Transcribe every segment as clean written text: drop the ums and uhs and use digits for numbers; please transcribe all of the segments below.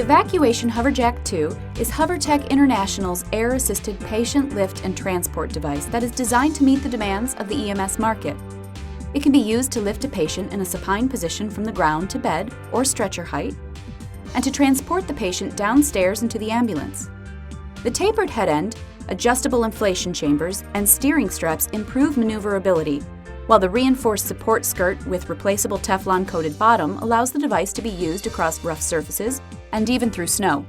Evacuation Hoverjack 2 is Hovertech International's air-assisted patient lift and transport device that is designed to meet the demands of the EMS market. It can be used to lift a patient in a supine position from the ground to bed or stretcher height, and to transport the patient downstairs into the ambulance. The tapered head end, adjustable inflation chambers, and steering straps improve maneuverability, while the reinforced support skirt with replaceable Teflon-coated bottom allows the device to be used across rough surfaces and even through snow.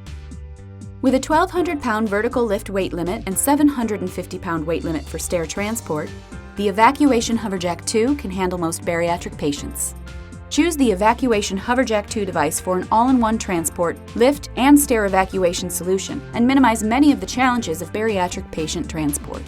With a 1,200-pound vertical lift weight limit and 750-pound weight limit for stair transport, the Evacuation Hoverjack 2 can handle most bariatric patients. Choose the Evacuation Hoverjack 2 device for an all-in-one transport, lift, and stair evacuation solution, and minimize many of the challenges of bariatric patient transport.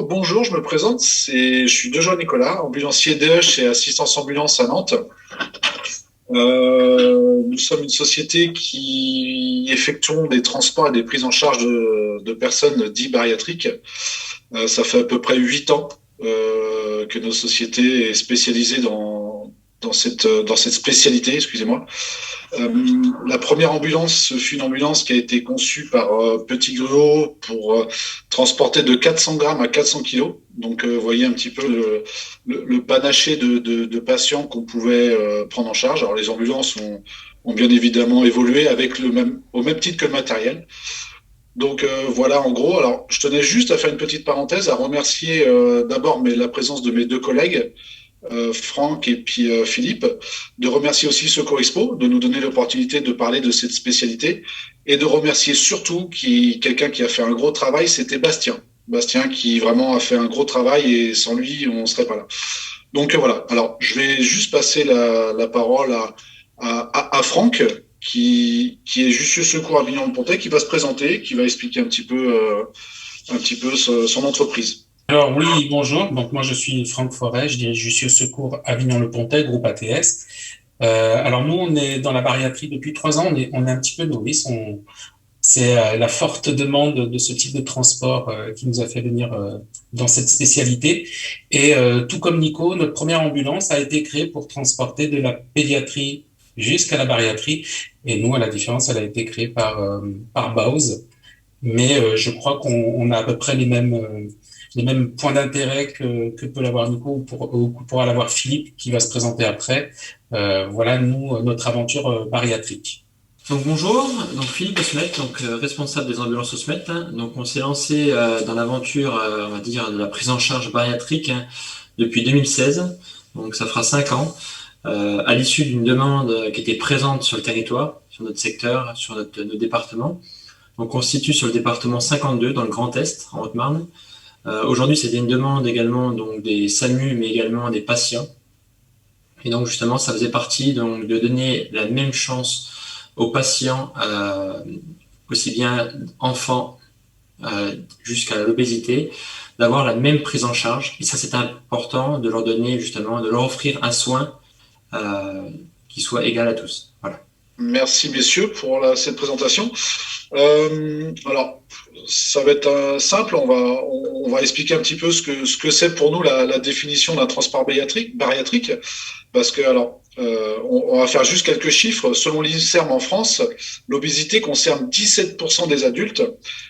Bonjour, je me présente, je suis Dejoie Nicolas, ambulancier DH et assistance ambulance à Nantes. Nous sommes une société qui effectuons des transports et des prises en charge de personnes dites bariatriques. Ça fait à peu près 8 ans que notre société est spécialisée dans cette spécialité, excusez-moi. La première ambulance fut une ambulance qui a été conçue par Petit Gruau pour transporter de 400 grammes à 400 kilos. Donc, vous voyez un petit peu le panaché de patients qu'on pouvait prendre en charge. Alors, les ambulances ont bien évidemment évolué au même titre que le matériel. Donc voilà, en gros. Alors, je tenais juste à faire une petite parenthèse, à remercier d'abord la présence de mes deux collègues, Franck et puis Philippe, de remercier aussi Secours Expo de nous donner l'opportunité de parler de cette spécialité et de remercier surtout quelqu'un qui a fait un gros travail, c'était Bastien qui vraiment a fait un gros travail et sans lui on serait pas là. Donc voilà, alors je vais juste passer la parole à Franck qui est Jussieu Secours Avignon-le-Pontet, qui va se présenter, qui va expliquer un petit peu son entreprise. Alors oui, bonjour. Donc moi je suis Franck Forêt, je dirige Jussieu Secours Avignon-le-Pontet, groupe ATS. Alors nous on est dans la bariatrie depuis 3 ans, on est un petit peu novice. C'est la forte demande de ce type de transport qui nous a fait venir dans cette spécialité. Et tout comme Nico, notre première ambulance a été créée pour transporter de la pédiatrie jusqu'à la bariatrie. Et nous, à la différence, elle a été créée par Bausch. Mais je crois qu'on a à peu près les mêmes points d'intérêt que peut l'avoir Nico ou pourra l'avoir Philippe qui va se présenter après. Voilà, nous, notre aventure bariatrique. Donc bonjour, donc Philippe Osmet, responsable des ambulances Osmet. Donc on s'est lancé dans l'aventure, on va dire, de la prise en charge bariatrique depuis 2016. Donc ça fera 5 ans, à l'issue d'une demande qui était présente sur le territoire, sur notre secteur, sur nos départements. Donc on se situe sur le département 52 dans le Grand Est, en Haute-Marne. Aujourd'hui, c'était une demande également donc des SAMU, mais également des patients. Et donc justement, ça faisait partie donc de donner la même chance aux patients, aussi bien enfants jusqu'à l'obésité, d'avoir la même prise en charge. Et ça, c'est important de leur donner justement, de leur offrir un soin qui soit égal à tous. Voilà. Merci messieurs pour cette présentation. Alors, ça va être simple. On va expliquer un petit peu ce que c'est pour nous la définition d'un transport bariatrique, parce que on va faire juste quelques chiffres. Selon l'INSERM en France, l'obésité concerne 17% des adultes.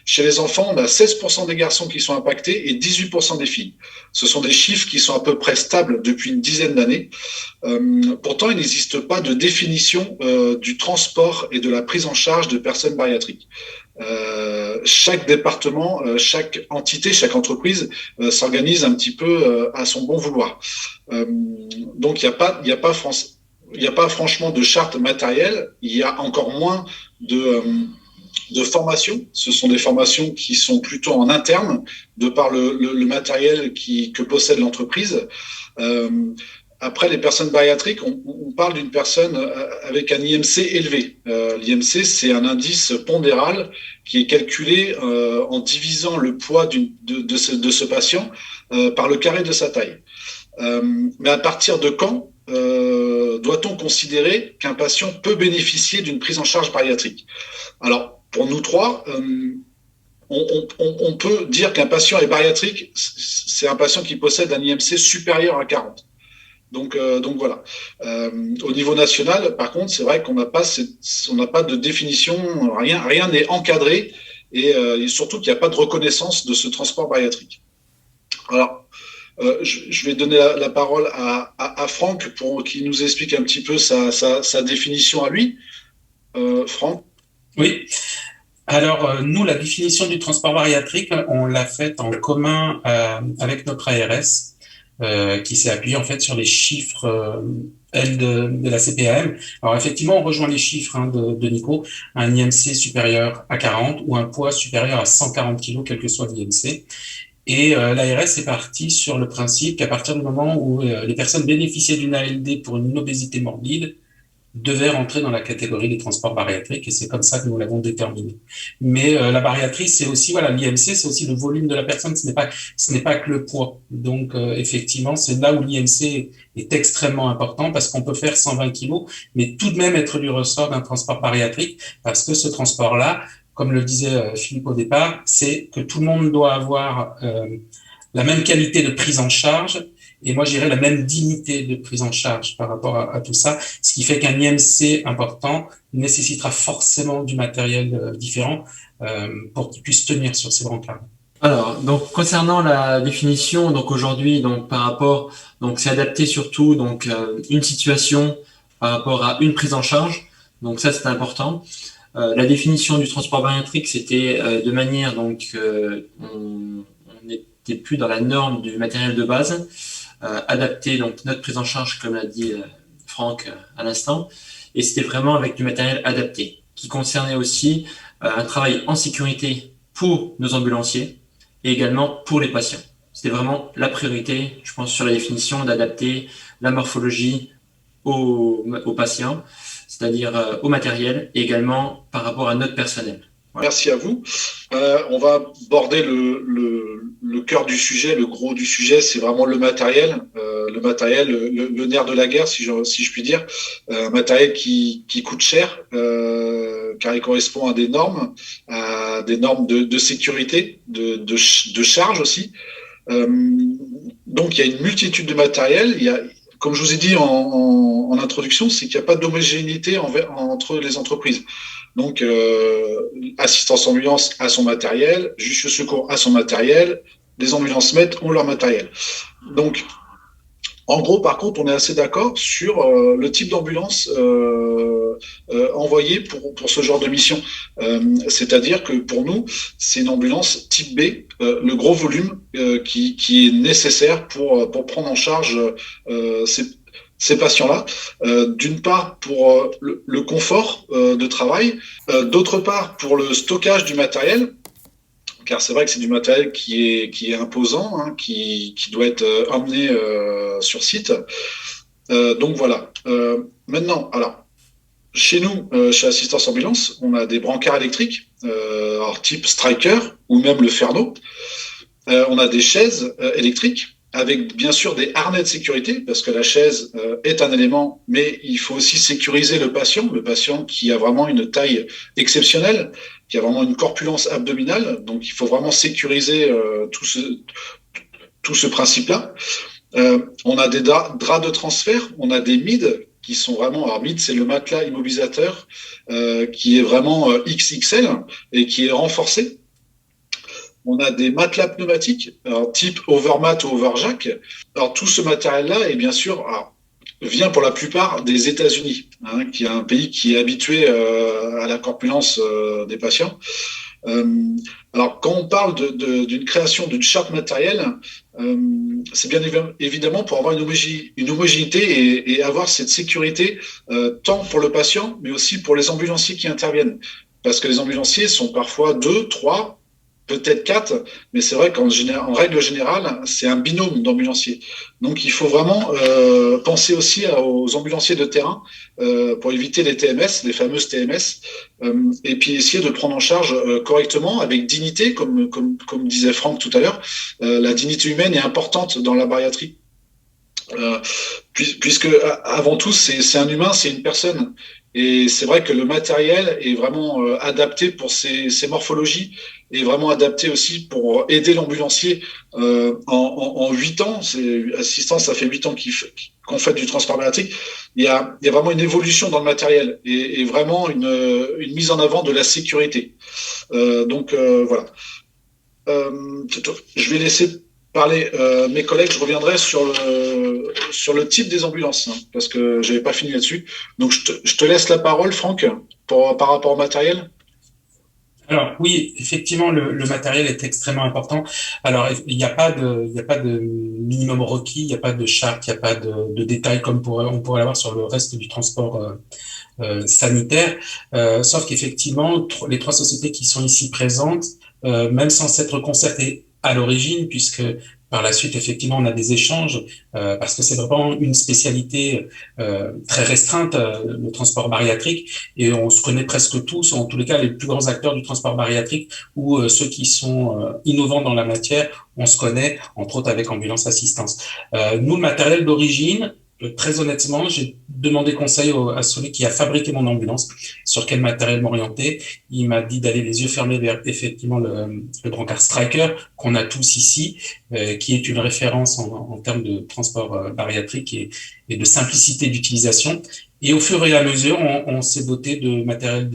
Chez les enfants, on a 16% des garçons qui sont impactés et 18% des filles. Ce sont des chiffres qui sont à peu près stables depuis une dizaine d'années. Pourtant, il n'existe pas de définition du transport et de la prise en charge de personnes bariatriques. Chaque département, chaque entité, chaque entreprise s'organise un petit peu à son bon vouloir. Donc, il n'y a pas franchement de charte matérielle. Il y a encore moins de formation. Ce sont des formations qui sont plutôt en interne, de par le matériel que possède l'entreprise. après, les personnes bariatriques, on parle d'une personne avec un IMC élevé. L'IMC, c'est un indice pondéral qui est calculé en divisant le poids de ce patient par le carré de sa taille. Mais à partir de quand doit-on considérer qu'un patient peut bénéficier d'une prise en charge bariatrique? Alors, pour nous trois, on peut dire qu'un patient est bariatrique, c'est un patient qui possède un IMC supérieur à 40. Donc voilà. Au niveau national, par contre, c'est vrai qu'on n'a pas de définition, rien n'est encadré et surtout qu'il n'y a pas de reconnaissance de ce transport bariatrique. Alors, je vais donner la parole à Franck pour qu'il nous explique un petit peu sa définition à lui. Franck? Oui. Alors, nous, la définition du transport bariatrique, on l'a faite en commun avec notre ARS, qui s'est appuyé en fait sur les chiffres de la CPAM. Alors effectivement, on rejoint les chiffres de Nico, un IMC supérieur à 40 ou un poids supérieur à 140 kg, quel que soit l'IMC. Et l'ARS est parti sur le principe qu'à partir du moment où les personnes bénéficiaient d'une ALD pour une obésité morbide devaient rentrer dans la catégorie des transports bariatriques, et c'est comme ça que nous l'avons déterminé. Mais la bariatrie, c'est aussi, voilà, l'IMC, c'est aussi le volume de la personne, ce n'est pas que le poids. Donc effectivement, c'est là où l'IMC est extrêmement important, parce qu'on peut faire 120 kilos, mais tout de même être du ressort d'un transport bariatrique, parce que ce transport-là, comme le disait Philippe au départ, c'est que tout le monde doit avoir la même qualité de prise en charge, et moi, j'irais la même dignité de prise en charge par rapport à tout ça, ce qui fait qu'un IMC important nécessitera forcément du matériel différent pour qu'il puisse tenir sur ces brancards. Alors, donc concernant la définition, donc aujourd'hui, donc par rapport, donc c'est adapté surtout donc une situation par rapport à une prise en charge. Donc ça, c'est important. La définition du transport bariatrique, c'était de manière donc on n'était plus dans la norme du matériel de base. Adapter donc notre prise en charge, comme l'a dit Franck à l'instant, et c'était vraiment avec du matériel adapté, qui concernait aussi un travail en sécurité pour nos ambulanciers et également pour les patients. C'était vraiment la priorité, je pense, sur la définition d'adapter la morphologie aux patients, c'est-à-dire au matériel et également par rapport à notre personnel. Voilà. Merci à vous. On va aborder le cœur du sujet, le gros du sujet, c'est vraiment le matériel, le nerf de la guerre, si je puis dire, un matériel qui coûte cher, car il correspond à des normes de sécurité, de charge aussi. Donc il y a une multitude de matériel. Il y a, comme je vous ai dit en introduction, c'est qu'il n'y a pas d'homogénéité entre les entreprises. Donc, assistance ambulance a son matériel, juge secours a son matériel, les ambulances MET ont leur matériel. Donc, en gros, par contre, on est assez d'accord sur le type d'ambulance envoyée pour ce genre de mission. C'est-à-dire que pour nous, c'est une ambulance type B, le gros volume qui est nécessaire pour prendre en charge ces patients-là, d'une part pour le confort de travail, d'autre part pour le stockage du matériel, car c'est vrai que c'est du matériel qui est imposant, hein, qui doit être emmené sur site. Donc voilà. Maintenant, alors, chez nous, chez Assistance Ambulance, on a des brancards électriques, alors type Striker ou même le Ferno. On a des chaises électriques, avec bien sûr des harnais de sécurité, parce que la chaise est un élément, mais il faut aussi sécuriser le patient qui a vraiment une taille exceptionnelle, qui a vraiment une corpulence abdominale, donc il faut vraiment sécuriser tout ce principe-là. On a des draps de transfert, on a des MID qui sont vraiment, alors MID c'est le matelas immobilisateur qui est vraiment XXL et qui est renforcé. On a des matelas pneumatiques, alors type Overmat ou Overjack. Alors tout ce matériel-là est bien sûr vient pour la plupart des États-Unis, hein, qui est un pays qui est habitué à la corpulence des patients. Alors quand on parle d'une création d'une charte matérielle, c'est bien évidemment pour avoir une homogénéité et avoir cette sécurité tant pour le patient, mais aussi pour les ambulanciers qui interviennent. Parce que les ambulanciers sont parfois 2, 3, peut-être 4, mais c'est vrai en règle générale, c'est un binôme d'ambulanciers. Donc il faut vraiment penser aussi aux ambulanciers de terrain pour éviter les TMS, les fameuses TMS, et puis essayer de prendre en charge correctement, avec dignité, comme disait Franck tout à l'heure. La dignité humaine est importante dans la bariatrie. Puisque avant tout, c'est un humain, c'est une personne. Et c'est vrai que le matériel est vraiment adapté pour ces morphologies et vraiment adapté aussi pour aider l'ambulancier en 8 ans. Assistance, ça fait 8 ans qu'on fait du transport bariatrique. Il y a vraiment une évolution dans le matériel et vraiment une mise en avant de la sécurité. Donc voilà. Je vais laisser parler mes collègues. Je reviendrai sur le type des ambulances, hein, parce que j'avais pas fini là-dessus. Donc je te laisse la parole, Franck, par rapport au matériel. Alors oui, effectivement, le matériel est extrêmement important. Alors il n'y a pas de minimum requis, il n'y a pas de charte, il n'y a pas de détails comme on pourrait l'avoir sur le reste du transport sanitaire. Sauf qu'effectivement, les trois sociétés qui sont ici présentes, même sans s'être concertées à l'origine, puisque par la suite, effectivement, on a des échanges, parce que c'est vraiment une spécialité très restreinte, le transport bariatrique, et on se connaît presque tous, en tous les cas, les plus grands acteurs du transport bariatrique, ou ceux qui sont innovants dans la matière, on se connaît, entre autres avec Ambulance Assistance. Nous, le matériel d'origine, très honnêtement, j'ai demandé conseil à celui qui a fabriqué mon ambulance, sur quel matériel m'orienter. Il m'a dit d'aller les yeux fermés vers effectivement le brancard Striker qu'on a tous ici, qui est une référence en termes de transport bariatrique et de simplicité d'utilisation. Et au fur et à mesure, on s'est doté de matériel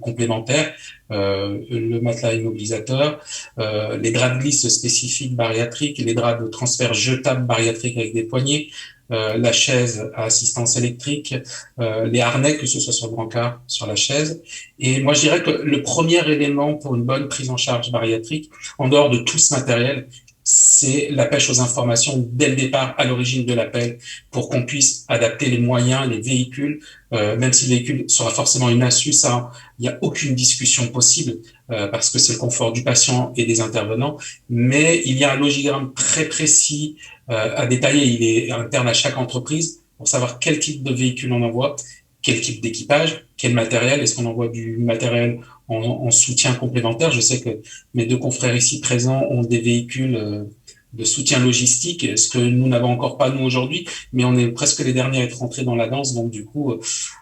complémentaire, le matelas immobilisateur, les draps de glisse spécifiques bariatriques, les draps de transfert jetables bariatriques avec des poignées, la chaise à assistance électrique, les harnais, que ce soit sur le brancard, sur la chaise. Et moi, je dirais que le premier élément pour une bonne prise en charge bariatrique, en dehors de tout ce matériel, c'est la pêche aux informations dès le départ, à l'origine de l'appel, pour qu'on puisse adapter les moyens, les véhicules, même si le véhicule sera forcément une ASU, ça, il n'y a aucune discussion possible, parce que c'est le confort du patient et des intervenants, mais il y a un logigramme très précis à détailler, il est interne à chaque entreprise, pour savoir quel type de véhicule on envoie, quel type d'équipage, quel matériel, est-ce qu'on envoie du matériel en soutien complémentaire. Je sais que mes deux confrères ici présents ont des véhicules de soutien logistique, ce que nous n'avons encore pas nous aujourd'hui, mais on est presque les derniers à être rentrés dans la danse, donc du coup,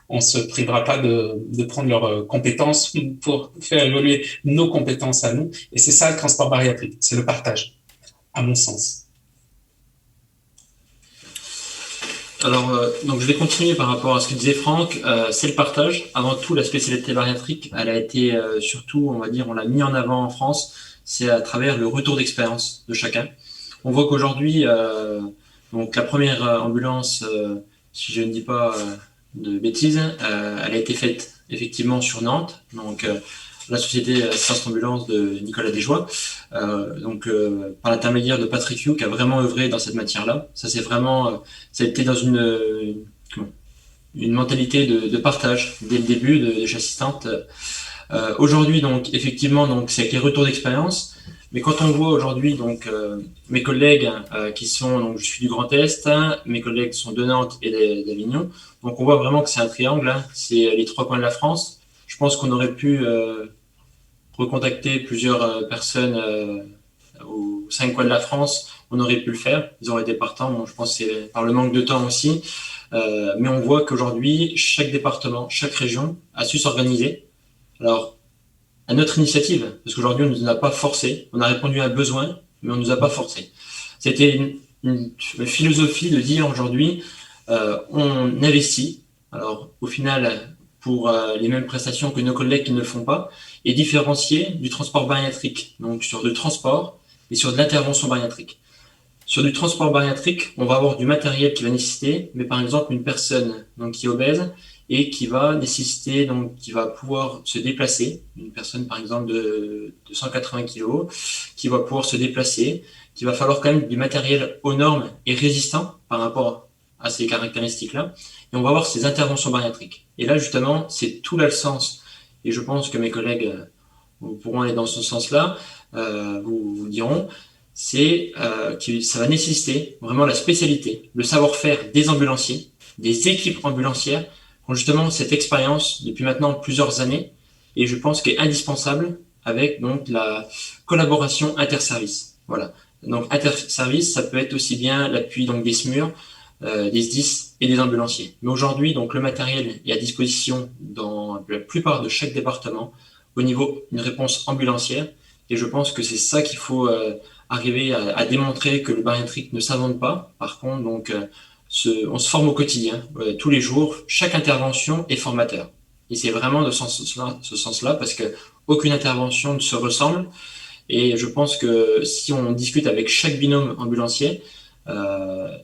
on se privera pas de prendre leurs compétences pour faire évoluer nos compétences à nous. Et c'est ça le transport bariatrique, c'est le partage, à mon sens. Alors, donc je vais continuer par rapport à ce que disait Franck. C'est le partage. Avant tout, la spécialité bariatrique, elle a été surtout, on va dire, on l'a mis en avant en France, c'est à travers le retour d'expérience de chacun. On voit qu'aujourd'hui, donc la première ambulance, si je ne dis pas de bêtises, elle a été faite effectivement sur Nantes. Donc la société Assistance Ambulance de Nicolas Desjoie, par l'intermédiaire de Patrick Hugh qui a vraiment œuvré dans cette matière-là. Ça c'est vraiment, ça a été dans une mentalité de partage dès le début de chez Assistante. Aujourd'hui, donc effectivement, donc c'est avec les retours d'expérience. Mais quand on voit aujourd'hui donc mes collègues qui sont, donc je suis du Grand Est, mes collègues sont de Nantes et d'Avignon, donc on voit vraiment que c'est un triangle, hein, c'est les trois coins de la France. Je pense qu'on aurait pu recontacter plusieurs personnes aux 5 coins de la France, on aurait pu le faire, ils auraient été partants, bon, je pense que c'est par le manque de temps aussi, mais on voit qu'aujourd'hui, chaque département, chaque région a su s'organiser. Alors, à notre initiative, parce qu'aujourd'hui, on ne nous a pas forcé, on a répondu à un besoin, mais on ne nous a pas forcé. C'était une philosophie de dire aujourd'hui, on investit, alors au final, pour les mêmes prestations que nos collègues qui ne le font pas, et différencier du transport bariatrique, donc sur du transport et sur de l'intervention bariatrique. Sur du transport bariatrique, on va avoir du matériel qui va nécessiter, mais par exemple une personne donc, qui est obèse et qui va nécessiter, donc qui va pouvoir se déplacer, une personne par exemple de 180 kg, qui va pouvoir se déplacer, qui va falloir quand même du matériel aux normes et résistant par rapport à ces caractéristiques-là, et on va avoir ces interventions bariatriques. Et là, justement, c'est tout là le sens, et je pense que mes collègues pourront aller dans ce sens-là, vous diront, c'est que ça va nécessiter vraiment la spécialité, le savoir-faire des ambulanciers, des équipes ambulancières, qui ont justement cette expérience depuis maintenant plusieurs années, et je pense qu'elle est indispensable avec donc la collaboration interservice. Voilà. Donc interservice, ça peut être aussi bien l'appui donc des SMUR, des SDIS et des ambulanciers. Mais aujourd'hui, donc le matériel est à disposition dans la plupart de chaque département au niveau d'une réponse ambulancière, et je pense que c'est ça qu'il faut arriver à démontrer que le bariatrique ne s'invente pas. Par contre, donc on se forme au quotidien, tous les jours, chaque intervention est formateur. Et c'est vraiment de ce sens-là, parce que aucune intervention ne se ressemble. Et je pense que si on discute avec chaque binôme ambulancier,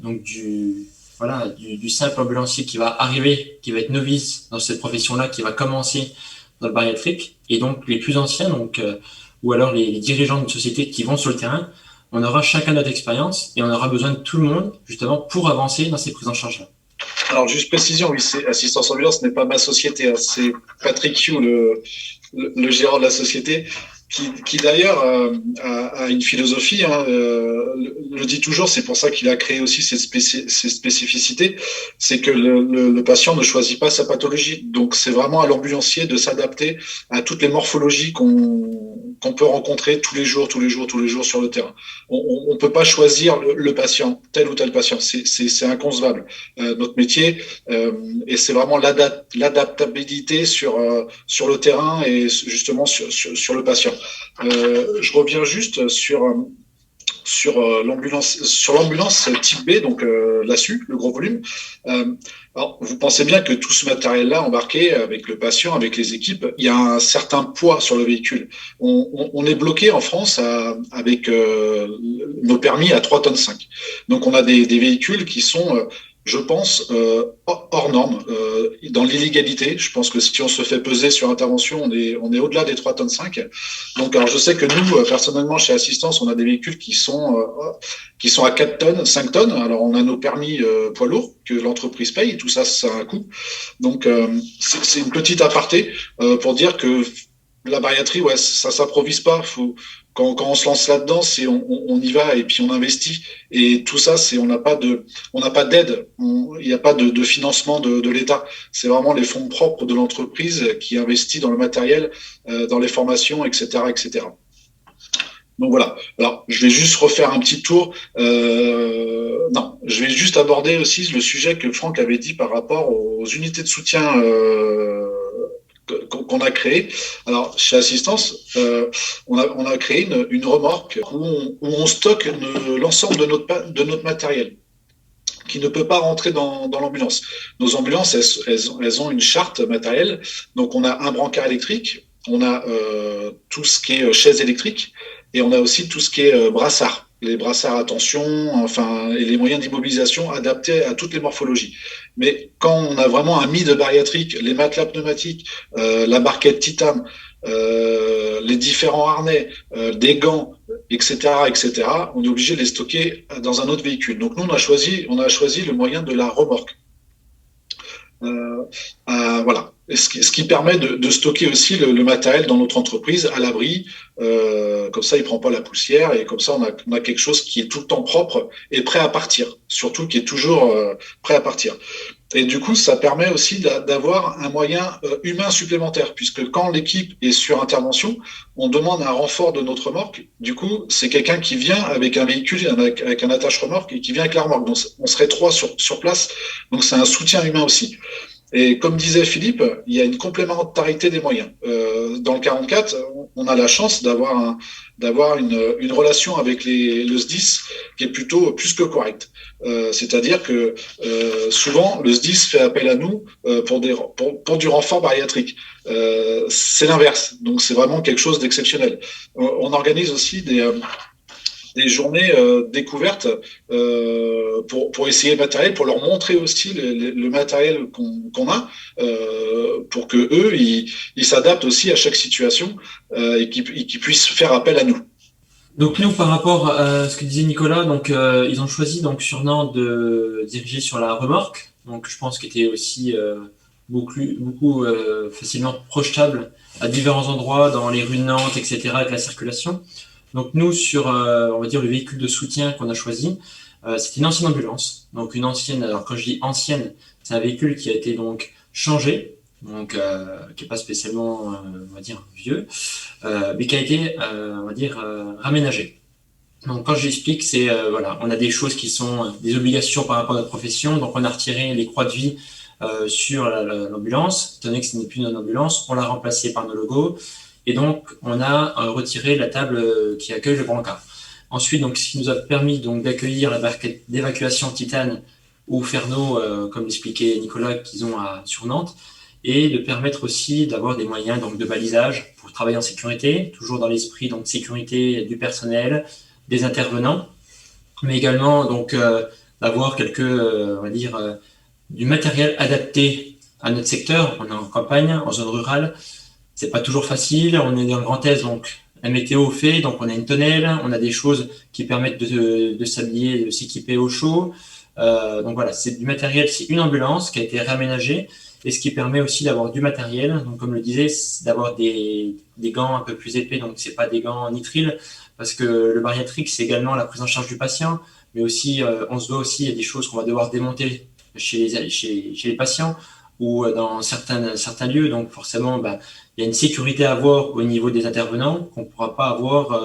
donc du simple ambulancier qui va arriver, qui va être novice dans cette profession-là, qui va commencer dans le bariatrique, et donc les plus anciens, ou alors les dirigeants d'une société qui vont sur le terrain, on aura chacun notre expérience et on aura besoin de tout le monde justement pour avancer dans ces prises en charge-là. Alors, juste précision, oui, c'est Assistance Ambulance, ce n'est pas ma société, hein, c'est Patrick Hugh, le gérant de la société, qui d'ailleurs a une philosophie, hein, le dit toujours, c'est pour ça qu'il a créé aussi ces spécificités, c'est que le patient ne choisit pas sa pathologie. Donc, c'est vraiment à l'ambulancier de s'adapter à toutes les morphologies qu'on peut rencontrer tous les jours sur le terrain. On peut pas choisir le patient, tel ou tel patient. C'est inconcevable. Notre métier, et c'est vraiment l'adaptabilité sur le terrain et justement sur le patient. Je reviens juste sur l'ambulance type B, donc l'ASU, le gros volume. Alors, vous pensez bien que tout ce matériel-là embarqué avec le patient, avec les équipes, il y a un certain poids sur le véhicule. On est bloqué en France avec nos permis à 3,5 tonnes. Donc, on a des véhicules qui sont je pense, hors norme, dans l'illégalité. Je pense que si on se fait peser sur intervention, on est au-delà des 3,5 tonnes. Donc, alors, je sais que nous, personnellement, chez Assistance, on a des véhicules qui sont à 4 tonnes, 5 tonnes. Alors, on a nos permis poids lourds que l'entreprise paye. Tout ça, ça a un coût. Donc, c'est une petite aparté pour dire que la bariatrie, ouais, ça s'improvise pas. Quand on se lance là-dedans, on y va et puis on investit. Et tout ça, on n'a pas d'aide, il n'y a pas de financement de l'État. C'est vraiment les fonds propres de l'entreprise qui investit dans le matériel, dans les formations, etc., etc. Donc voilà. Alors, je vais juste refaire un petit tour. Non, je vais juste aborder aussi le sujet que Franck avait dit par rapport aux unités de soutien qu'on a créé. Alors, chez Assistance, on a créé une remorque où on stocke l'ensemble de notre matériel qui ne peut pas rentrer dans l'ambulance. Nos ambulances, elles ont une charte matérielle. Donc, on a un brancard électrique, on a tout ce qui est chaise électrique et on a aussi tout ce qui est brassard. Les brassards à tension, enfin, et les moyens d'immobilisation adaptés à toutes les morphologies. Mais quand on a vraiment un de bariatrique, les matelas pneumatiques, la barquette titane, les différents harnais, des gants, etc., etc., on est obligé de les stocker dans un autre véhicule. Donc nous, on a choisi le moyen de la remorque. Voilà. Ce qui permet de stocker aussi le matériel dans notre entreprise à l'abri, comme ça il prend pas la poussière et comme ça on a quelque chose qui est tout le temps propre et prêt à partir, surtout qui est toujours prêt à partir. Et du coup, ça permet aussi d'avoir un moyen humain supplémentaire, puisque quand l'équipe est sur intervention, on demande un renfort de notre remorque. Du coup, c'est quelqu'un qui vient avec un véhicule, avec un attache-remorque et qui vient avec la remorque. Donc, on serait 3 sur place. Donc, c'est un soutien humain aussi. Et comme disait Philippe, il y a une complémentarité des moyens. Dans le 44, on a la chance d'avoir une relation avec le SDIS qui est plutôt plus que correcte. C'est-à-dire que souvent le SDIS fait appel à nous pour du renfort bariatrique. C'est l'inverse, donc c'est vraiment quelque chose d'exceptionnel. On organise aussi des journées découvertes pour essayer le matériel, pour leur montrer aussi le matériel qu'on a, pour que eux ils s'adaptent aussi à chaque situation et qu'ils puissent faire appel à nous. Donc nous, par rapport à ce que disait Nicolas, donc ils ont choisi donc sur Nantes de diriger sur la remorque. Donc je pense qu'il était aussi beaucoup facilement projetables à différents endroits dans les rues de Nantes, etc., avec la circulation. Donc nous, sur, on va dire, le véhicule de soutien qu'on a choisi, c'est une ancienne ambulance. Donc une ancienne, alors quand je dis ancienne, c'est un véhicule qui a été donc changé, donc qui n'est pas spécialement, on va dire, vieux, mais qui a été, on va dire, raménagé. Donc quand j'explique, c'est voilà, on a des choses qui sont des obligations par rapport à notre profession. Donc on a retiré les croix de vie sur l'ambulance, étant donné que ce n'est plus une ambulance, on l'a remplacé par nos logos. Et donc on a retiré la table qui accueille le brancard. Ensuite, donc ce qui nous a permis donc d'accueillir la barquette d'évacuation Titane ou Ferno, comme l'expliquait Nicolas, qu'ils ont sur Nantes, et de permettre aussi d'avoir des moyens donc de balisage pour travailler en sécurité, toujours dans l'esprit donc sécurité du personnel, des intervenants, mais également donc d'avoir quelques, on va dire, du matériel adapté à notre secteur. On est en campagne, en zone rurale, c'est pas toujours facile. On est dans le Grand Est, donc la météo fait, donc on a une tonnelle, on a des choses qui permettent de s'habiller, de s'équiper au chaud. Donc voilà, c'est du matériel, c'est une ambulance qui a été réaménagée, et ce qui permet aussi d'avoir du matériel. Donc comme je le disais, d'avoir des gants un peu plus épais, donc c'est pas des gants nitriles, parce que le bariatrique, c'est également la prise en charge du patient, mais aussi, on se doit aussi, il y a des choses qu'on va devoir démonter chez les patients ou dans certains lieux. Donc forcément, il y a une sécurité à avoir au niveau des intervenants qu'on ne pourra pas avoir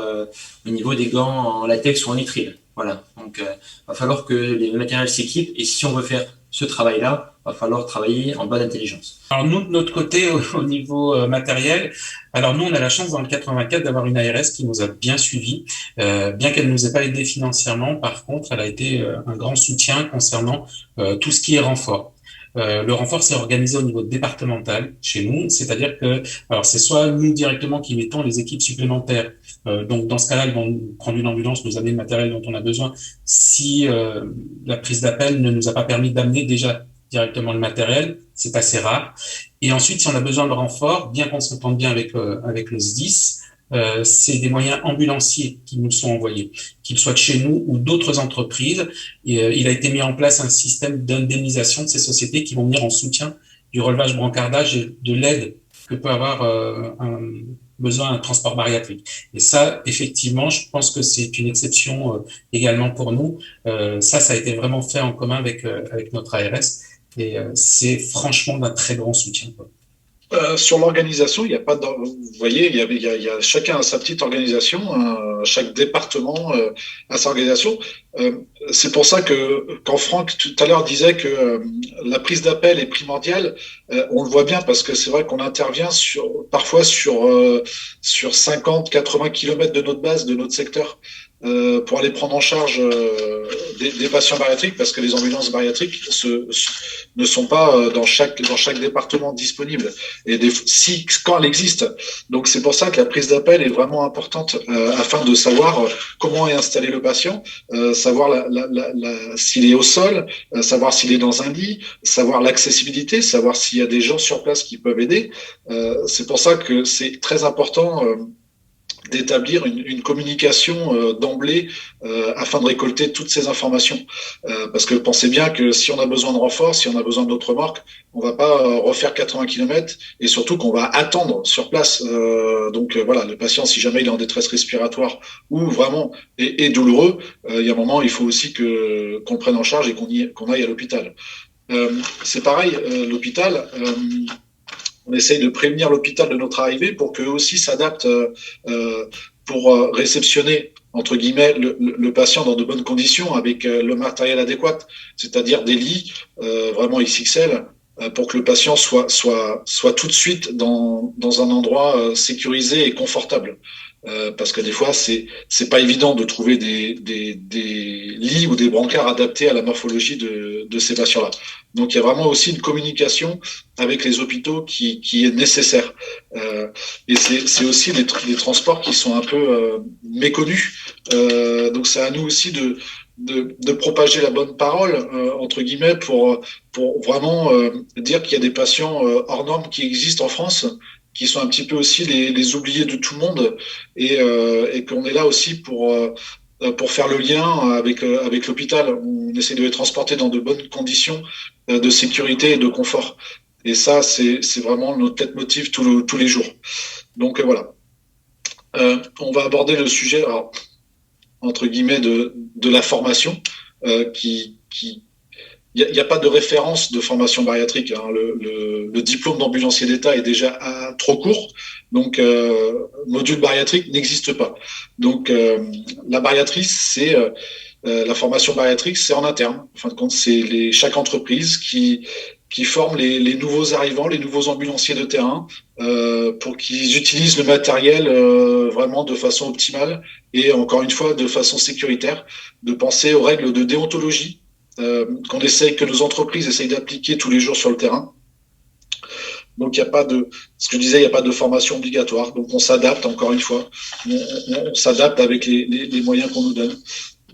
au niveau des gants en latex ou en nitrile. Voilà. Donc, il va falloir que les matériels s'équipent, et si on veut faire ce travail-là, il va falloir travailler en bonne intelligence. Alors nous, de notre côté, au niveau matériel, alors nous, on a la chance dans le 84 d'avoir une ARS qui nous a bien suivis, bien qu'elle ne nous ait pas aidé financièrement. Par contre, elle a été un grand soutien concernant tout ce qui est renfort. Le renfort s'est organisé au niveau départemental chez nous, c'est-à-dire que, alors c'est soit nous directement qui mettons les équipes supplémentaires. Donc dans ce cas-là, ils vont prendre une ambulance, nous amener le matériel dont on a besoin. Si la prise d'appel ne nous a pas permis d'amener déjà directement le matériel, c'est assez rare. Et ensuite, si on a besoin de renfort, bien qu'on s'entende bien avec le SDIS, c'est des moyens ambulanciers qui nous sont envoyés, qu'ils soient de chez nous ou d'autres entreprises. Et, il a été mis en place un système d'indemnisation de ces sociétés qui vont venir en soutien du relevage brancardage et de l'aide que peut avoir besoin un transport bariatrique. Et ça, effectivement, je pense que c'est une exception également pour nous. Ça a été vraiment fait en commun avec notre ARS, et c'est franchement d'un très grand soutien, quoi. Sur l'organisation, il n'y a pas vous voyez, il y a chacun a sa petite organisation, chaque département a sa organisation. C'est pour ça que quand Franck tout à l'heure disait que la prise d'appel est primordiale, on le voit bien, parce que c'est vrai qu'on intervient parfois sur 50, 80 kilomètres de notre base, de notre secteur, pour aller prendre en charge des patients bariatriques, parce que les ambulances bariatriques ne sont pas dans chaque département disponibles, et quand elle existe. Donc c'est pour ça que la prise d'appel est vraiment importante, afin de savoir comment est installé le patient, savoir s'il est au sol, savoir s'il est dans un lit, savoir l'accessibilité, savoir s'il y a des gens sur place qui peuvent aider. C'est pour ça que c'est très important d'établir une communication d'emblée, afin de récolter toutes ces informations. Parce que pensez bien que si on a besoin de renfort, si on a besoin d'autres remorques, on va pas refaire 80 km, et surtout qu'on va attendre sur place. Donc voilà, le patient, si jamais il est en détresse respiratoire ou vraiment est douloureux, il y a un moment, il faut aussi qu'on le prenne en charge et qu'on aille à l'hôpital. C'est pareil, l'hôpital. On essaye de prévenir l'hôpital de notre arrivée pour qu'eux aussi s'adaptent pour réceptionner, entre guillemets, le patient dans de bonnes conditions, avec le matériel adéquat, c'est-à-dire des lits vraiment XXL, pour que le patient soit tout de suite dans un endroit sécurisé et confortable. Parce que des fois, c'est pas évident de trouver des lits ou des brancards adaptés à la morphologie de ces patients-là. Donc, il y a vraiment aussi une communication avec les hôpitaux qui est nécessaire. Et c'est aussi des transports qui sont un peu méconnus. Donc, c'est à nous aussi de propager la bonne parole, entre guillemets, pour vraiment dire qu'il y a des patients hors normes qui existent en France, qui sont un petit peu aussi les oubliés de tout le monde, et qu'on est là aussi pour faire le lien avec l'hôpital. On essaie de les transporter dans de bonnes conditions de sécurité et de confort. Et ça, c'est vraiment notre leitmotiv tous les jours. Donc voilà. On va aborder le sujet, alors, entre guillemets, de la formation, qui il n'y a pas de référence de formation bariatrique. Hein. Le diplôme d'ambulancier d'État est déjà trop court, donc module bariatrique n'existe pas. Donc la bariatrice, c'est la formation bariatrique, c'est en interne. En fin de compte, c'est chaque entreprise qui forme les nouveaux arrivants, les nouveaux ambulanciers de terrain, pour qu'ils utilisent le matériel vraiment de façon optimale et encore une fois de façon sécuritaire, de penser aux règles de déontologie que nos entreprises essayent d'appliquer tous les jours sur le terrain. Donc, il n'y a pas de, ce que je disais, il n'y a pas de formation obligatoire. Donc, on s'adapte, encore une fois. On s'adapte avec les moyens qu'on nous donne.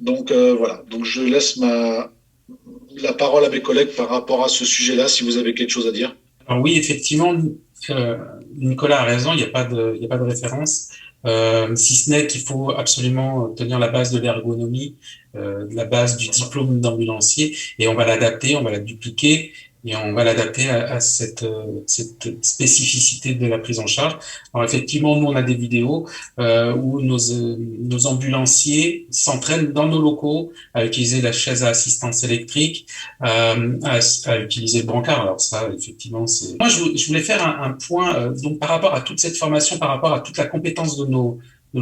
Donc, voilà. Donc, je laisse la parole à mes collègues par rapport à ce sujet-là, si vous avez quelque chose à dire. Alors oui, effectivement, Nicolas a raison, il n'y a pas de référence. Si ce n'est qu'il faut absolument tenir la base de l'ergonomie, la base du diplôme d'ambulancier, et on va l'adapter, on va la dupliquer, et on va l'adapter à cette spécificité de la prise en charge. Alors effectivement, nous on a des vidéos où nos ambulanciers s'entraînent dans nos locaux à utiliser la chaise à assistance électrique, à utiliser le brancard. Alors ça, effectivement, c'est. Moi, je voulais faire un point donc par rapport à toute cette formation, par rapport à toute la compétence de nos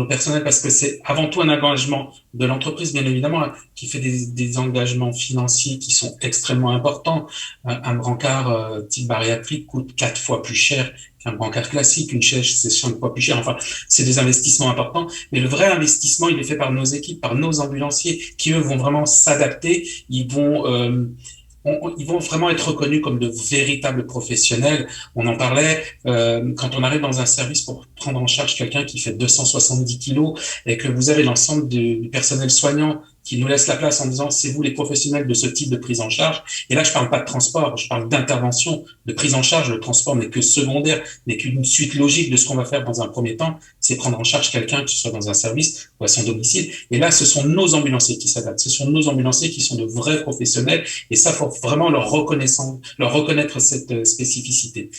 personnels, parce que c'est avant tout un engagement de l'entreprise, bien évidemment, qui fait des engagements financiers qui sont extrêmement importants. Un brancard type bariatrique coûte 4 fois plus cher qu'un brancard classique. Une chaise, c'est 5 fois plus cher. Enfin, c'est des investissements importants. Mais le vrai investissement, il est fait par nos équipes, par nos ambulanciers, qui eux vont vraiment s'adapter. Ils vont vraiment être reconnus comme de véritables professionnels. On en parlait quand on arrive dans un service pour prendre en charge quelqu'un qui fait 270 kilos et que vous avez l'ensemble du personnel soignant qui nous laisse la place en disant c'est vous les professionnels de ce type de prise en charge. Et là, je parle pas de transport, je parle d'intervention, de prise en charge. Le transport n'est que secondaire, n'est qu'une suite logique de ce qu'on va faire dans un premier temps, c'est prendre en charge quelqu'un, que ce soit dans un service ou à son domicile. Et là, ce sont nos ambulanciers qui s'adaptent, ce sont nos ambulanciers qui sont de vrais professionnels. Et ça, faut vraiment leur reconnaître cette spécificité.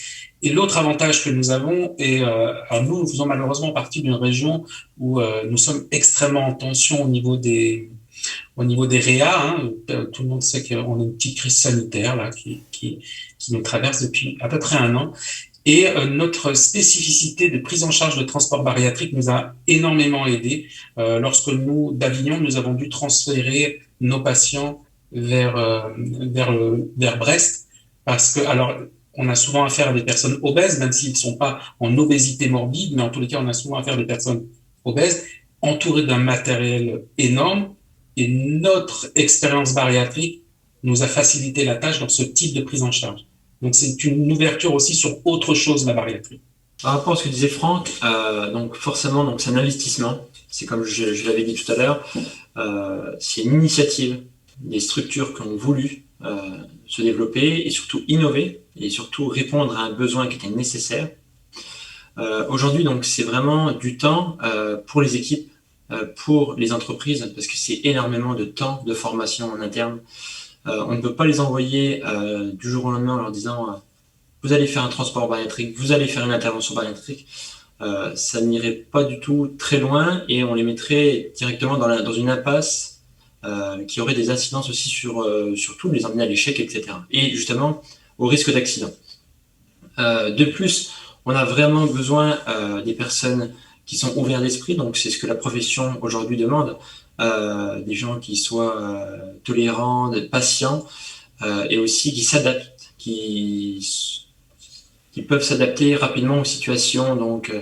Et l'autre avantage que nous avons, et alors nous faisons malheureusement partie d'une région où nous sommes extrêmement en tension au niveau des réa, hein. Tout le monde sait qu'on a une petite crise sanitaire là qui nous traverse depuis à peu près 1 an. Et notre spécificité de prise en charge de transport bariatrique nous a énormément aidé lorsque nous, d'Avignon, nous avons dû transférer nos patients vers Brest, parce que alors on a souvent affaire à des personnes obèses, même s'ils ne sont pas en obésité morbide, mais en tous les cas, on a souvent affaire à des personnes obèses, entourées d'un matériel énorme. Et notre expérience bariatrique nous a facilité la tâche dans ce type de prise en charge. Donc, c'est une ouverture aussi sur autre chose, la bariatrie. Par rapport à ce que disait Franck, donc forcément, donc c'est un investissement. C'est comme je l'avais dit tout à l'heure, c'est une initiative des structures qui ont voulu se développer et surtout innover et surtout répondre à un besoin qui était nécessaire. Aujourd'hui, donc, c'est vraiment du temps pour les équipes, pour les entreprises, parce que c'est énormément de temps de formation en interne. On ne peut pas les envoyer du jour au lendemain en leur disant vous allez faire un transport bariatrique, vous allez faire une intervention bariatrique. Ça n'irait pas du tout très loin et on les mettrait directement dans une impasse qui aurait des incidences aussi sur tout, les emmener à l'échec, etc. Et justement, au risque d'accident. De plus, on a vraiment besoin des personnes qui sont ouverts d'esprit, donc c'est ce que la profession aujourd'hui demande, des gens qui soient tolérants, patients, et aussi qui s'adaptent, qui peuvent s'adapter rapidement aux situations donc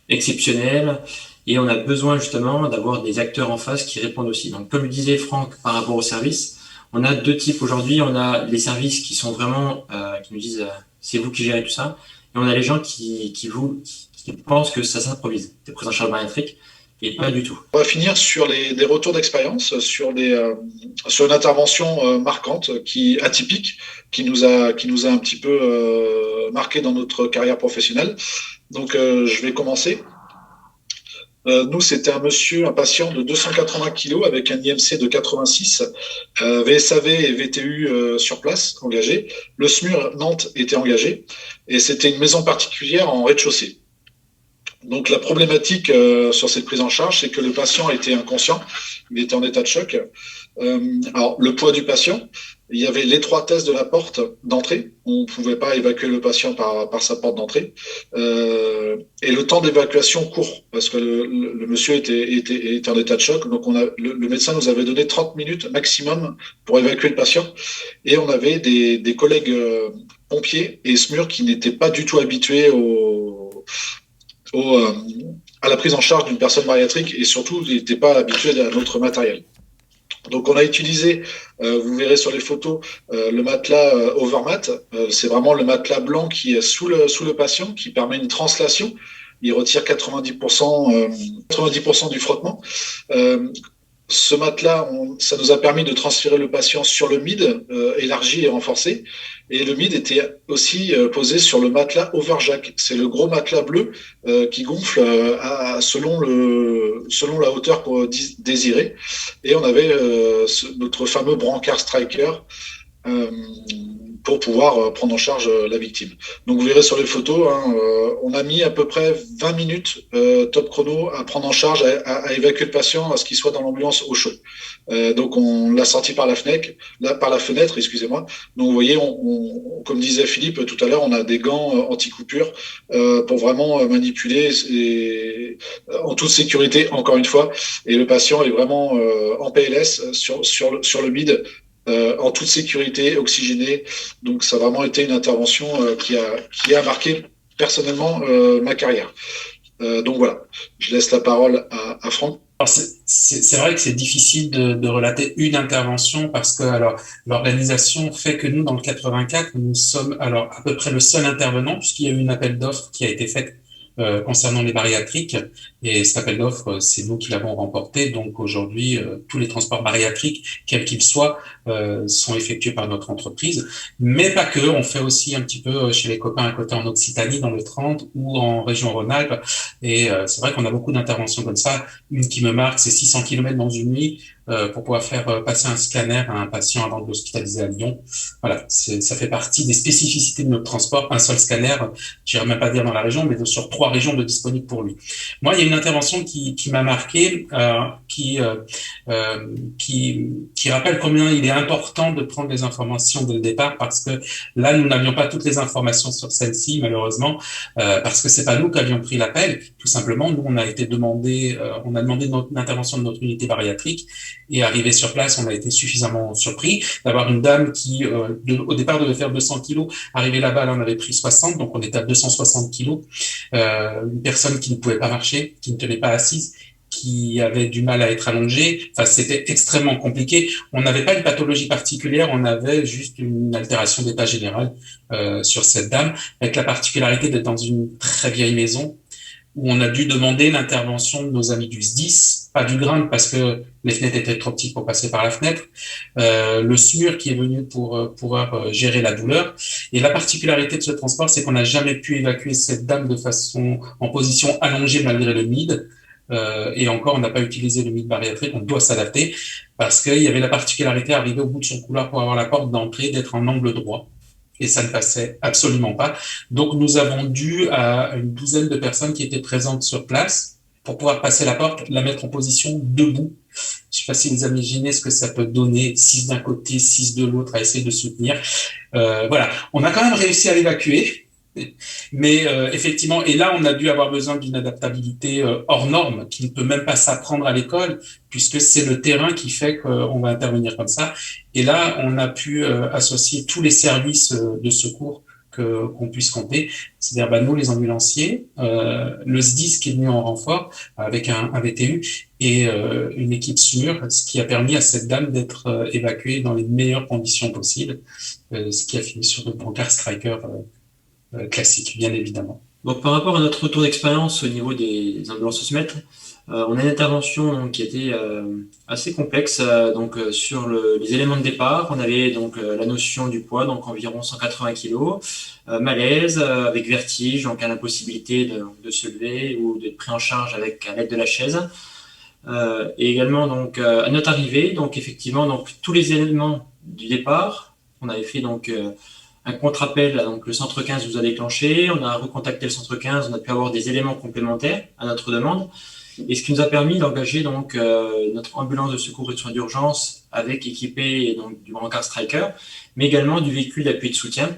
exceptionnelles, et on a besoin justement d'avoir des acteurs en face qui répondent aussi. Donc comme le disait Franck par rapport aux services, on a 2 types aujourd'hui, on a les services qui sont vraiment, qui nous disent c'est vous qui gérez tout ça, et on a les gens qui pensent que ça s'improvise, des prises en charge bariatriques, et pas du tout. On va finir sur des retours d'expérience, sur une intervention marquante, atypique, qui nous a un petit peu marqué dans notre carrière professionnelle. Donc, je vais commencer. Nous, c'était un patient de 280 kilos avec un IMC de 86, VSAV et VTU sur place, engagés. Le SMUR Nantes était engagé et c'était une maison particulière en rez-de-chaussée. Donc la problématique sur cette prise en charge, c'est que le patient était inconscient, il était en état de choc. Alors le poids du patient, il y avait l'étroitesse de la porte d'entrée, on ne pouvait pas évacuer le patient par sa porte d'entrée, et le temps d'évacuation court, parce que le monsieur était en état de choc, donc le médecin nous avait donné 30 minutes maximum pour évacuer le patient, et on avait des collègues pompiers et SMUR qui n'étaient pas du tout habitués à la prise en charge d'une personne bariatrique et surtout n'étaient pas habitués à notre matériel. Donc on a utilisé, vous verrez sur les photos, le matelas Overmat. C'est vraiment le matelas blanc qui est sous le patient, qui permet une translation. Il retire 90% du frottement. Ce matelas, ça nous a permis de transférer le patient sur le MID, élargi et renforcé. Et le MID était aussi posé sur le matelas Overjack. C'est le gros matelas bleu qui gonfle selon la hauteur désirée. Et on avait notre fameux brancard Striker pour pouvoir prendre en charge la victime. Donc vous verrez sur les photos, on a mis à peu près 20 minutes top chrono à prendre en charge, à évacuer le patient, à ce qu'il soit dans l'ambulance au chaud. Donc on l'a sorti par la fenêtre, excusez-moi. Donc vous voyez, comme disait Philippe tout à l'heure, on a des gants anti-coupure pour vraiment manipuler en toute sécurité, encore une fois. Et le patient est vraiment en PLS sur le MID. En toute sécurité, oxygéné. Donc, ça a vraiment été une intervention qui a marqué personnellement ma carrière. Donc voilà, je laisse la parole à Franck. C'est vrai que c'est difficile de relater une intervention parce que l'organisation fait que nous, dans le 84, nous sommes à peu près le seul intervenant puisqu'il y a eu une appel d'offres qui a été faite concernant les bariatriques, et cet appel d'offres, c'est nous qui l'avons remporté. Donc aujourd'hui, tous les transports bariatriques, quels qu'ils soient, sont effectués par notre entreprise, mais pas que. On fait aussi un petit peu chez les copains à côté en Occitanie, dans le 30 ou en région Rhône-Alpes. Et c'est vrai qu'on a beaucoup d'interventions comme ça. Une qui me marque, c'est 600 km dans une nuit pour pouvoir faire passer un scanner à un patient avant de l'hospitaliser à Lyon. Voilà, ça fait partie des spécificités de notre transport. Un seul scanner, je n'irais même pas dire dans la région, mais sur 3 régions de disponibles pour lui. Moi, il y a une intervention qui m'a marqué, qui rappelle combien il est important de prendre les informations dès le départ, parce que là, nous n'avions pas toutes les informations sur celle-ci, malheureusement, parce que c'est pas nous qui avions pris l'appel. Tout simplement, nous, on a demandé l'intervention de notre unité bariatrique, et arrivé sur place, on a été suffisamment surpris d'avoir une dame qui, au départ, devait faire 200 kilos. Arrivé là-bas, elle en avait pris 60, donc on était à 260 kilos. Une personne qui ne pouvait pas marcher, qui ne tenait pas assise, qui avait du mal à être allongée. Enfin, c'était extrêmement compliqué. On n'avait pas une pathologie particulière, on avait juste une altération d'état général sur cette dame, avec la particularité d'être dans une très vieille maison, où on a dû demander l'intervention de nos amis du SDIS, pas du GRIND parce que les fenêtres étaient trop petites pour passer par la fenêtre, le SMUR qui est venu pour pouvoir gérer la douleur. Et la particularité de ce transport, c'est qu'on n'a jamais pu évacuer cette dame en position allongée malgré le MID. Et encore, on n'a pas utilisé le MID bariatrique, on doit s'adapter parce qu'il y avait la particularité d'arriver au bout de son couloir pour avoir la porte d'entrée, d'être en angle droit. Et ça ne passait absolument pas. Donc, nous avons dû à une douzaine de personnes qui étaient présentes sur place, pour pouvoir passer la porte, la mettre en position debout. Je ne sais pas si vous imaginez ce que ça peut donner, 6 d'un côté, 6 de l'autre, à essayer de soutenir. Voilà, on a quand même réussi à l'évacuer. Mais effectivement, et là, on a dû avoir besoin d'une adaptabilité hors norme, qui ne peut même pas s'apprendre à l'école, puisque c'est le terrain qui fait qu'on va intervenir comme ça. Et là, on a pu associer tous les services de secours qu'on puisse compter. C'est-à-dire, nous, les ambulanciers, le SDIS qui est venu en renfort avec un VTU et une équipe SMUR, ce qui a permis à cette dame d'être évacuée dans les meilleures conditions possibles, ce qui a fini sur le brancard Striker classique, bien évidemment. Donc, par rapport à notre retour d'expérience au niveau des ambulances osmètres, On a une intervention donc, qui était assez complexe sur les éléments de départ. On avait donc la notion du poids, donc environ 180 kg, malaise avec vertige, donc à l'impossibilité de se lever ou d'être pris en charge avec à l'aide de la chaise. Et également donc à notre arrivée, donc effectivement donc tous les éléments du départ, on avait fait donc un contre-appel, donc le centre 15 vous a déclenché, on a recontacté le centre 15, on a pu avoir des éléments complémentaires à notre demande, et ce qui nous a permis d'engager donc notre ambulance de secours et de soins d'urgence avec équipé donc du brancard Striker, mais également du véhicule d'appui de soutien.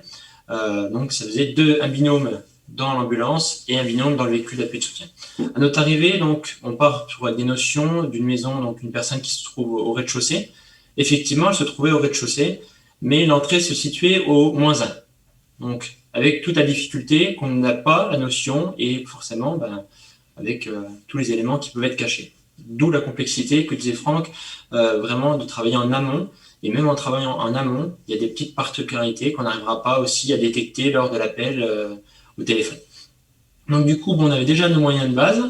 Donc ça faisait un binôme dans l'ambulance et un binôme dans le véhicule d'appui de soutien. À notre arrivée, donc, on part sur des notions d'une maison, donc une personne qui se trouve au rez-de-chaussée. Effectivement, elle se trouvait au rez-de-chaussée, mais l'entrée se situait au -1. Donc, avec toute la difficulté qu'on n'a pas la notion et forcément, avec tous les éléments qui peuvent être cachés. D'où la complexité que disait Franck, vraiment de travailler en amont. Et même en travaillant en amont, il y a des petites particularités qu'on n'arrivera pas aussi à détecter lors de l'appel au téléphone. Donc du coup, on avait déjà nos moyens de base,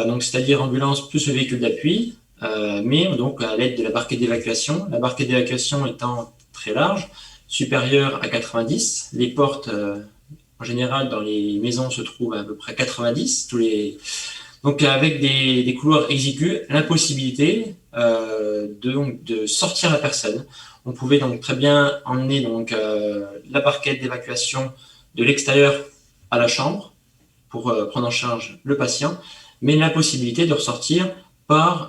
donc c'est-à-dire ambulance plus le véhicule d'appui, mais donc à l'aide de la barquette d'évacuation. La barquette d'évacuation étant très large, supérieure à 90. Les portes, en général, dans les maisons se trouvent à peu près 90. Donc avec des couloirs exigus, l'impossibilité de sortir la personne. On pouvait donc très bien emmener donc la barquette d'évacuation de l'extérieur à la chambre pour prendre en charge le patient, mais l'impossibilité de ressortir par,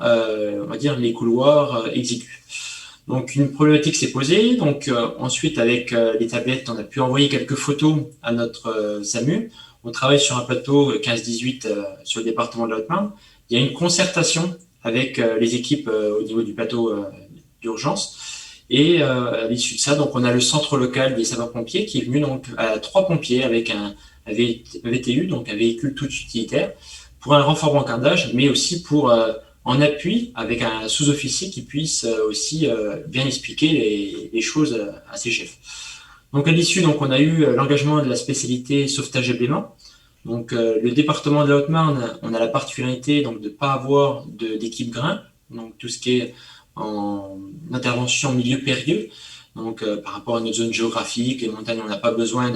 on va dire, les couloirs exigus. Donc une problématique s'est posée. Donc ensuite, avec les tablettes, on a pu envoyer quelques photos à notre SAMU. On travaille sur un plateau 15-18 sur le département de la Haute-Marne. Il y a une concertation avec les équipes au niveau du plateau d'urgence. Et à l'issue de ça, donc on a le centre local des sapeurs-pompiers qui est venu donc à 3 pompiers avec un VTU, donc un véhicule tout utilitaire, pour un renfort brancardage, mais aussi pour en appui avec un sous-officier qui puisse aussi bien expliquer les choses à ses chefs. Donc à l'issue, donc on a eu l'engagement de la spécialité sauvetage et blêmement. Donc le département de la Haute-Marne, on a la particularité donc de pas avoir d'équipe grain, donc tout ce qui est en intervention en milieu périlleux. Donc par rapport à notre zone géographique, les montagnes, on n'a pas besoin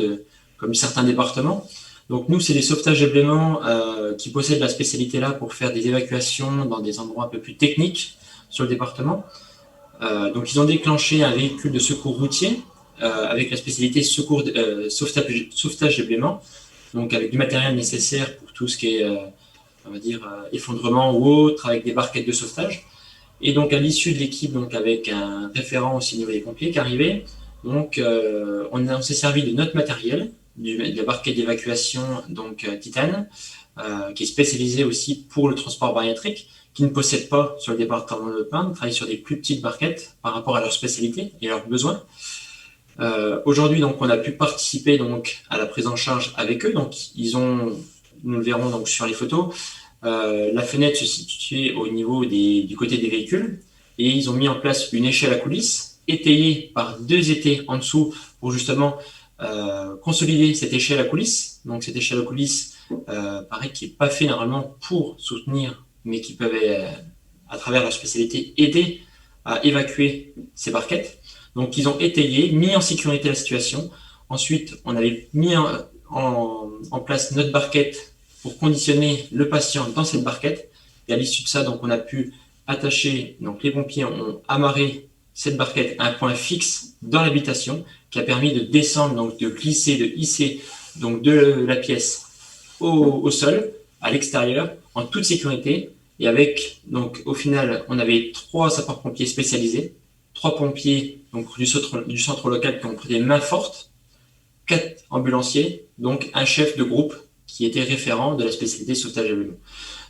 comme certains départements. Donc nous, c'est les sauvetages et blêments qui possèdent la spécialité-là pour faire des évacuations dans des endroits un peu plus techniques sur le département. Donc ils ont déclenché un véhicule de secours routier avec la spécialité sauvetage et blêment, donc avec du matériel nécessaire pour tout ce qui est, on va dire, effondrement ou autre, avec des barquettes de sauvetage. Et donc à l'issue de l'équipe, donc avec un référent aussi au niveau des pompiers qui arrivait, donc on s'est servi de notre matériel, de la barquette d'évacuation donc Titane, qui est spécialisée aussi pour le transport bariatrique, qui ne possède pas sur le département de Haute-Marne, travaille sur des plus petites barquettes par rapport à leur spécialité et leurs besoins. Aujourd'hui, donc, on a pu participer donc à la prise en charge avec eux. Donc, nous le verrons donc sur les photos. La fenêtre se situait au niveau du côté des véhicules et ils ont mis en place une échelle à coulisses étayée par 2 étais en dessous pour justement consolider cette échelle à coulisses. Donc, cette échelle à coulisses, pareil, qui n'est pas fait normalement pour soutenir, mais qui peuvent, à travers leur spécialité, aider à évacuer ces barquettes. Donc, ils ont étayé, mis en sécurité la situation. Ensuite, on avait mis en place notre barquette pour conditionner le patient dans cette barquette. Et à l'issue de ça, donc, on a pu attacher, donc les pompiers ont amarré cette barquette à un point fixe dans l'habitation qui a permis de descendre, donc de glisser, de hisser donc de la pièce au sol, à l'extérieur, en toute sécurité. Et avec, donc, au final, on avait 3 sapeurs-pompiers spécialisés, 3 pompiers donc, du centre local qui ont pris des mains fortes, 4 ambulanciers, donc un chef de groupe qui était référent de la spécialité sauvetage et blêment.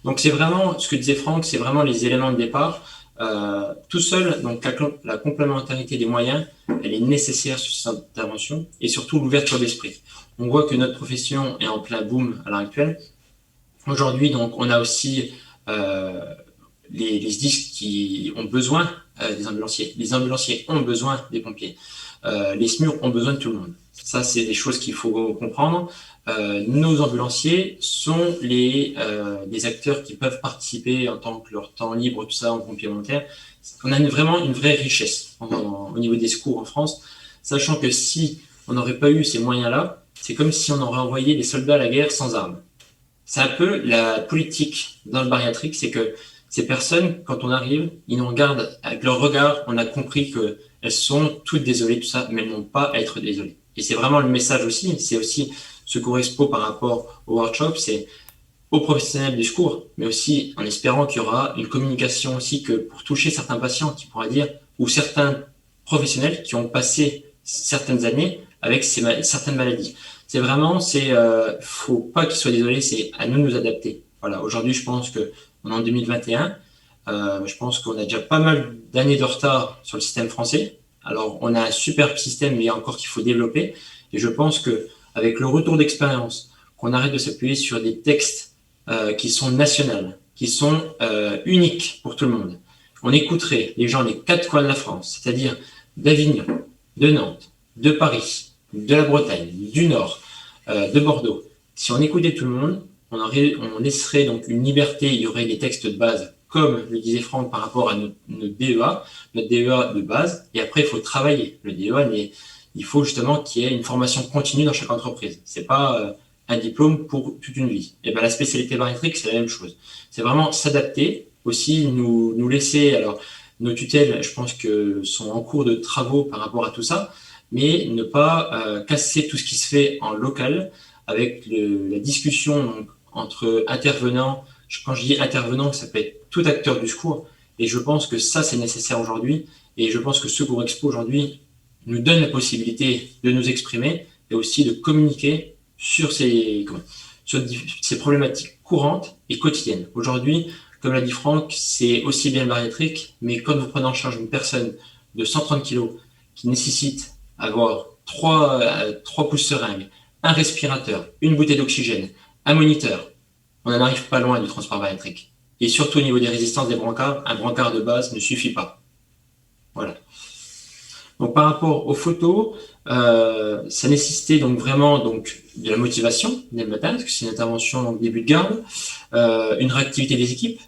Donc c'est vraiment, ce que disait Franck, c'est vraiment les éléments de départ. Tout seul, donc la complémentarité des moyens, elle est nécessaire sur cette intervention et surtout l'ouverture d'esprit. On voit que notre profession est en plein boom à l'heure actuelle. Aujourd'hui, donc, on a aussi les SDIS qui ont besoin des ambulanciers. Les ambulanciers ont besoin des pompiers. Les SMUR ont besoin de tout le monde. Ça, c'est des choses qu'il faut comprendre. Nos ambulanciers sont des acteurs qui peuvent participer en tant que leur temps libre, tout ça, en complémentaire. On a vraiment une vraie richesse au niveau des secours en France, sachant que si on n'aurait pas eu ces moyens-là, c'est comme si on aurait envoyé des soldats à la guerre sans armes. C'est un peu la politique dans le bariatrique, c'est que ces personnes, quand on arrive, ils nous regardent avec leur regard, on a compris qu'elles sont toutes désolées, tout ça, mais elles n'ont pas à être désolées. Et c'est vraiment le message aussi, c'est aussi Secours Expo par rapport au workshop, c'est aux professionnels du secours, mais aussi en espérant qu'il y aura une communication aussi que pour toucher certains patients qui pourra dire, ou certains professionnels qui ont passé certaines années avec certaines maladies. C'est vraiment, faut pas qu'ils soient désolés, c'est à nous de nous adapter. Voilà, aujourd'hui, je pense que on est en 2021. Je pense qu'on a déjà pas mal d'années de retard sur le système français. Alors, on a un superbe système, mais encore qu'il faut développer. Et je pense que avec le retour d'expérience, qu'on arrête de s'appuyer sur des textes qui sont nationaux, qui sont uniques pour tout le monde. On écouterait les gens des 4 coins de la France, c'est-à-dire d'Avignon, de Nantes, de Paris, de la Bretagne, du Nord, de Bordeaux. Si on écoutait tout le monde, on laisserait donc une liberté, il y aurait des textes de base, comme le disait Franck par rapport à notre DEA de base, et après il faut travailler. Le DEA, il faut justement qu'il y ait une formation continue dans chaque entreprise. C'est pas un diplôme pour toute une vie. Et ben la spécialité bariatrique, c'est la même chose. C'est vraiment s'adapter, aussi nous laisser, alors nos tutelles, je pense que sont en cours de travaux par rapport à tout ça, mais ne pas casser tout ce qui se fait en local avec la discussion donc, entre intervenants. Quand je dis intervenants, ça peut être tout acteur du secours, et je pense que ça, c'est nécessaire aujourd'hui, et je pense que Secours Expo aujourd'hui nous donne la possibilité de nous exprimer et aussi de communiquer sur ces problématiques courantes et quotidiennes. Aujourd'hui, comme l'a dit Franck, c'est aussi bien le bariatrique, mais quand vous prenez en charge une personne de 130 kg qui nécessite avoir 3 pouces seringues, un respirateur, une bouteille d'oxygène, un moniteur, on n'en arrive pas loin du transport bariatrique. Et surtout au niveau des résistances des brancards, un brancard de base ne suffit pas. Voilà. Donc par rapport aux photos, ça nécessitait donc vraiment de la motivation dès le matin, parce que c'est une intervention en début de garde, une réactivité des équipes,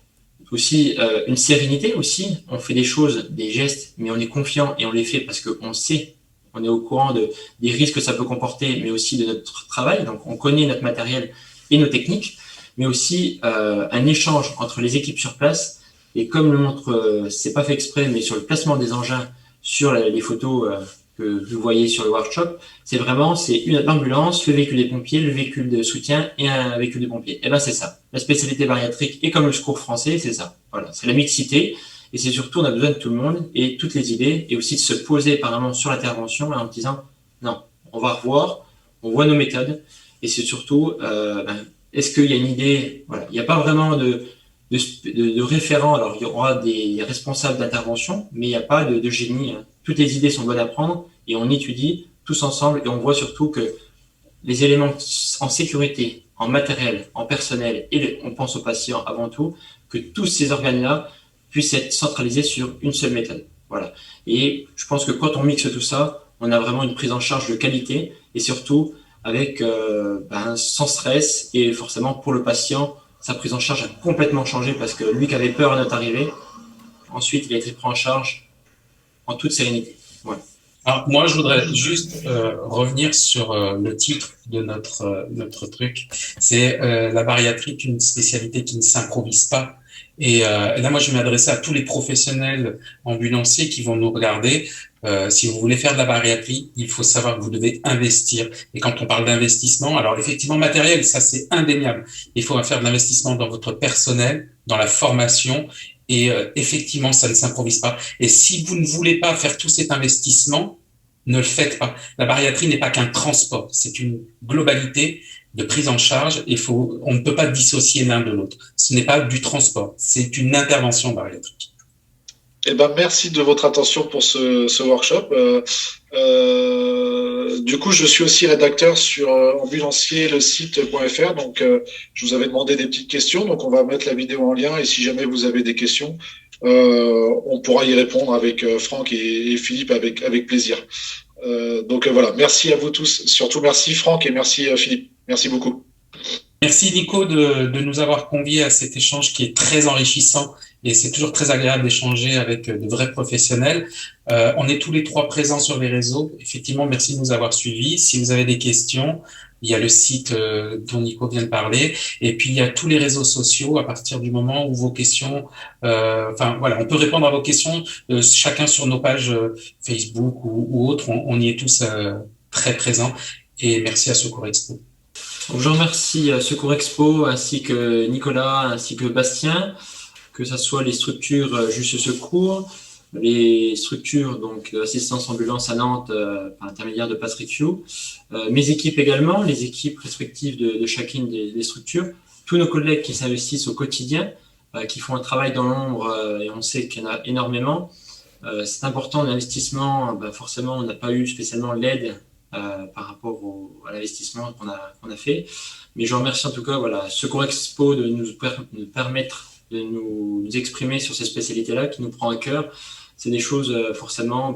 aussi une sérénité aussi. On fait des choses, des gestes, mais on est confiant et on les fait parce qu'on sait, on est au courant des risques que ça peut comporter, mais aussi de notre travail. Donc on connaît notre matériel et nos techniques, mais aussi un échange entre les équipes sur place. Et comme le montre, c'est pas fait exprès, mais sur le placement des engins, sur les photos que vous voyez sur le workshop, c'est l'ambulance, le véhicule des pompiers, le véhicule de soutien et un véhicule de pompiers. Et ben c'est ça. La spécialité bariatrique et comme le secours français, c'est ça. Voilà, c'est la mixité et c'est surtout on a besoin de tout le monde et toutes les idées et aussi de se poser apparemment sur l'intervention en disant non, on va revoir, on voit nos méthodes et c'est surtout est-ce qu'il y a une idée, voilà, il n'y a pas vraiment de référents. Alors, il y aura des responsables d'intervention, mais il n'y a pas de génie. Hein. Toutes les idées sont bonnes à prendre et on étudie tous ensemble et on voit surtout que les éléments en sécurité, en matériel, en personnel et on pense aux patients avant tout, que tous ces organes-là puissent être centralisés sur une seule méthode. Voilà. Et je pense que quand on mixe tout ça, on a vraiment une prise en charge de qualité et surtout avec sans stress et forcément pour le patient, sa prise en charge a complètement changé parce que lui qui avait peur à notre arrivée, ensuite il a été pris en charge en toute sérénité. Voilà. Alors, moi, je voudrais juste revenir sur le titre de notre truc. C'est la bariatrique, une spécialité qui ne s'improvise pas. Et là, moi, je vais m'adresser à tous les professionnels ambulanciers qui vont nous regarder. Si vous voulez faire de la bariatrie, il faut savoir que vous devez investir. Et quand on parle d'investissement, alors effectivement, matériel, ça c'est indéniable. Il faut faire de l'investissement dans votre personnel, dans la formation. Et effectivement, ça ne s'improvise pas. Et si vous ne voulez pas faire tout cet investissement, ne le faites pas. La bariatrie n'est pas qu'un transport, c'est une globalité de prise en charge. On ne peut pas dissocier l'un de l'autre. Ce n'est pas du transport, c'est une intervention bariatrique. Eh ben, merci de votre attention pour ce workshop. Du coup, je suis aussi rédacteur sur ambulancierlecite.fr. Donc, je vous avais demandé des petites questions. Donc, on va mettre la vidéo en lien. Et si jamais vous avez des questions, on pourra y répondre avec Franck et Philippe avec plaisir. Donc voilà, merci à vous tous. Surtout merci Franck et merci Philippe. Merci beaucoup. Merci Nico de nous avoir conviés à cet échange qui est très enrichissant et c'est toujours très agréable d'échanger avec de vrais professionnels. On est tous les trois présents sur les réseaux. Effectivement, merci de nous avoir suivis. Si vous avez des questions, il y a le site dont Nico vient de parler et puis il y a tous les réseaux sociaux à partir du moment où vos questions, enfin voilà, on peut répondre à vos questions chacun sur nos pages Facebook ou autres. On y est tous très présents et merci à Secours Expo. Donc, je remercie Secours Expo ainsi que Nicolas ainsi que Bastien, que ce soit les structures Juste Secours, les structures donc assistance ambulance à Nantes par l'intermédiaire de Patrick Hugh, mes équipes également, les équipes respectives de chacune des structures, tous nos collègues qui s'investissent au quotidien, qui font un travail dans l'ombre et on sait qu'il y en a énormément. C'est important l'investissement, forcément on n'a pas eu spécialement l'aide par rapport à l'investissement qu'on a fait. Mais je remercie en tout cas Secours Expo de nous permettre de nous exprimer sur ces spécialités-là qui nous prend à cœur. C'est des choses, forcément,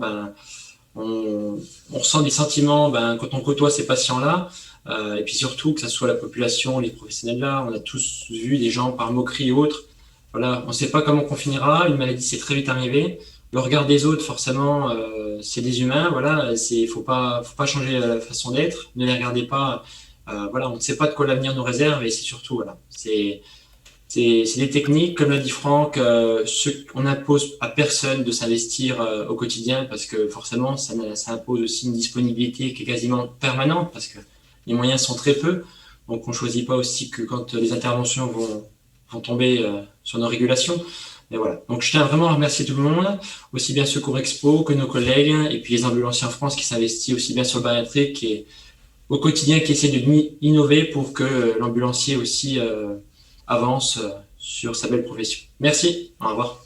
on ressent des sentiments quand on côtoie ces patients-là. Et puis surtout, que ce soit la population, les professionnels-là, on a tous vu des gens par moquerie et autres. Voilà, on ne sait pas comment on finira, une maladie c'est très vite arrivé. Le regard des autres, forcément, c'est des humains. Voilà, faut pas changer la façon d'être. Ne les regardez pas. Voilà, on ne sait pas de quoi l'avenir nous réserve et c'est surtout c'est des techniques, comme l'a dit Franck. On n'impose à personne de s'investir au quotidien parce que forcément, ça impose aussi une disponibilité qui est quasiment permanente parce que les moyens sont très peu. Donc, on choisit pas aussi que quand les interventions vont tomber sur nos régulations. Mais voilà. Donc, je tiens vraiment à remercier tout le monde, aussi bien Secours Expo que nos collègues, et puis les ambulanciers en France qui s'investissent aussi bien sur le bariatrique et au quotidien qui essaient d'innover pour que l'ambulancier aussi avance sur sa belle profession. Merci. Au revoir.